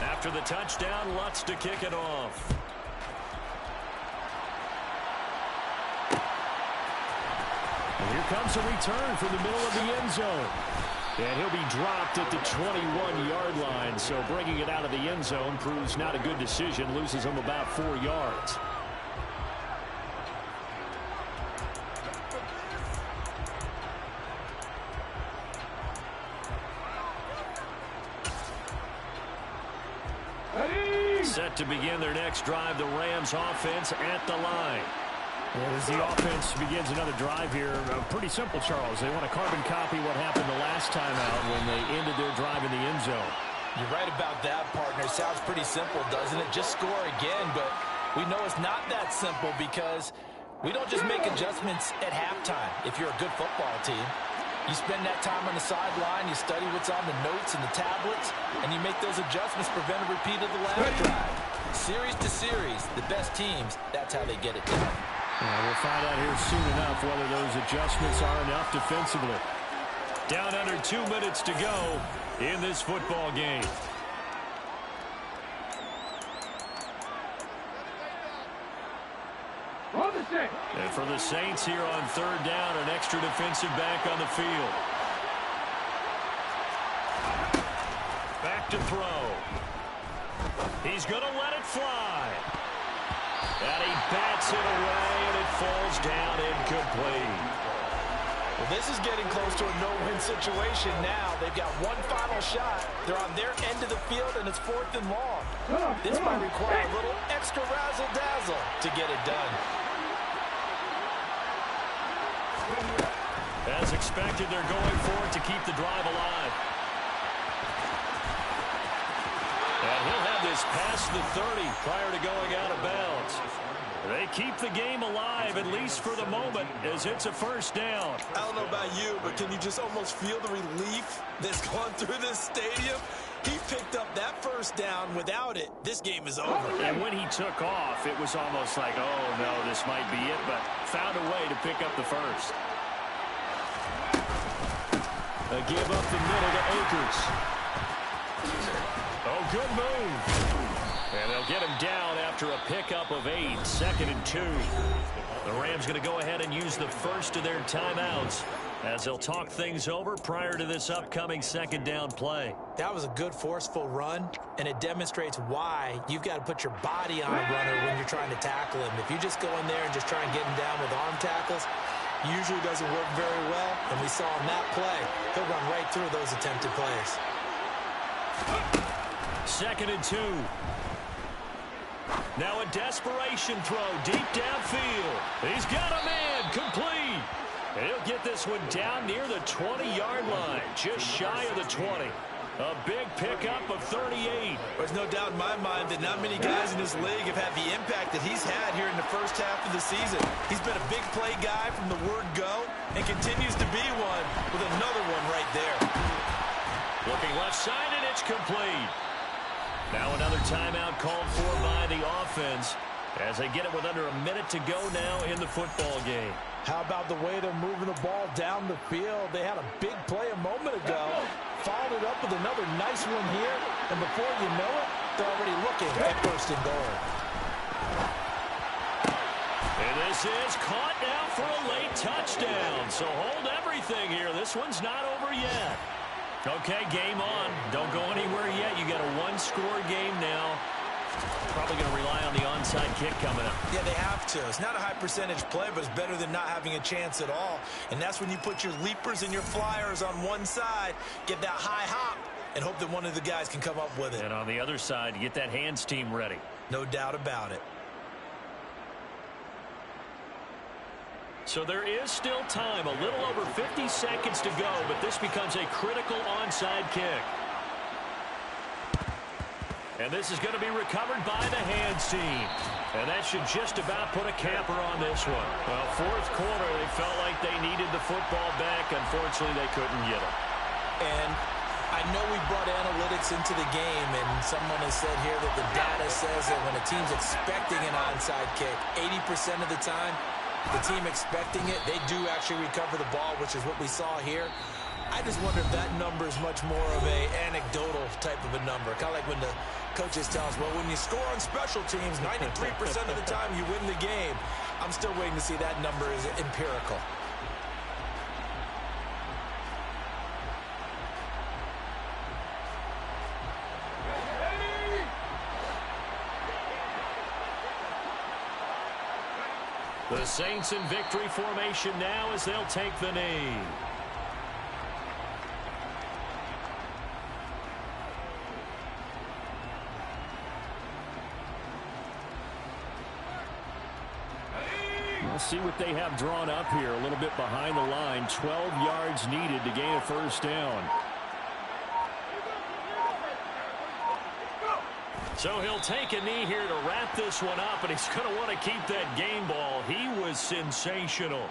After the touchdown, Lutz to kick it off. Here comes a return from the middle of the end zone. And he'll be dropped at the 21-yard line. So bringing it out of the end zone proves not a good decision. Loses him about 4 yards. Set to begin their next drive, the Rams offense at the line. And as the offense begins another drive here, pretty simple, Charles. They want to carbon copy what happened the last time out when they ended their drive in the end zone. You're right about that, partner. Sounds pretty simple, doesn't it? Just score again, but we know it's not that simple because we don't just make adjustments at halftime if you're a good football team. You spend that time on the sideline, you study what's on the notes and the tablets, and you make those adjustments, prevent a repeat of the last drive. Series to series, the best teams, that's how they get it done. We'll find out here soon enough whether those adjustments are enough defensively. Down under 2 minutes to go in this football game. And for the Saints here on third down, an extra defensive back on the field. Back to throw. He's going to let it fly. And he bats it away, and it falls down incomplete. Well, this is getting close to a no-win situation now. They've got one final shot. They're on their end of the field, and it's 4th and long. This might require a little extra razzle-dazzle to get it done. As expected, they're going for it to keep the drive alive. And he'll have this past the 30 prior to going out of bounds. They keep the game alive, at least for the moment, as it's a first down. I don't know about you, but can you just almost feel the relief that's gone through this stadium? He picked up that first down. Without it, this game is over. And when he took off, it was almost like, oh, no, this might be it, but found a way to pick up the first. A give up the middle to Akers. Oh, good move. And they'll get him down after a pickup of 8, 2nd and 2. The Rams going to go ahead and use the first of their timeouts as they'll talk things over prior to this upcoming second down play. That was a good forceful run, and it demonstrates why you've got to put your body on a runner when you're trying to tackle him. If you just go in there and just try and get him down with arm tackles, usually doesn't work very well, and we saw in that play, he'll run right through those attempted plays. 2nd and 2. Now a desperation throw deep downfield. He's got a man, complete. And he'll get this one down near the 20-yard line, just shy of the 20. A big pickup of 38. There's no doubt in my mind that not many guys in this league have had the impact that he's had here in the first half of the season. He's been a big play guy from the word go and continues to be one with another one right there. Looking left side, and it's complete. Now another timeout called for by the offense as they get it with under a minute to go now in the football game. How about the way they're moving the ball down the field? They had a big play a moment ago, followed it up with another nice one here, and before you know it, they're already looking at 1st and goal. And this is caught now for a late touchdown. So hold everything here. This one's not over yet. Okay, game on. Don't go anywhere yet. You got a one-score game now. Probably going to rely on the onside kick coming up. Yeah, they have to. It's not a high-percentage play, but it's better than not having a chance at all. And that's when you put your leapers and your flyers on one side, get that high hop, and hope that one of the guys can come up with it. And on the other side, get that hands team ready. No doubt about it. So there is still time, a little over 50 seconds to go, but this becomes a critical onside kick. And this is going to be recovered by the hands team. And that should just about put a capper on this one. Well, 4th quarter, they felt like they needed the football back. Unfortunately, they couldn't get it. And I know we brought analytics into the game, and someone has said here that the data says that when a team's expecting an onside kick, 80% of the time, the team expecting it, they do actually recover the ball, which is what we saw here. I just wonder if that number is much more of a anecdotal type of a number. Kind of like when the coaches tell us, well, when you score on special teams, 93% of the time you win the game. I'm still waiting to see that number is empirical. The Saints in victory formation now as they'll take the knee. We'll see what they have drawn up here. A little bit behind the line. 12 yards needed to gain a first down. So he'll take a knee here to wrap this one up, and he's going to want to keep that game ball. He was sensational.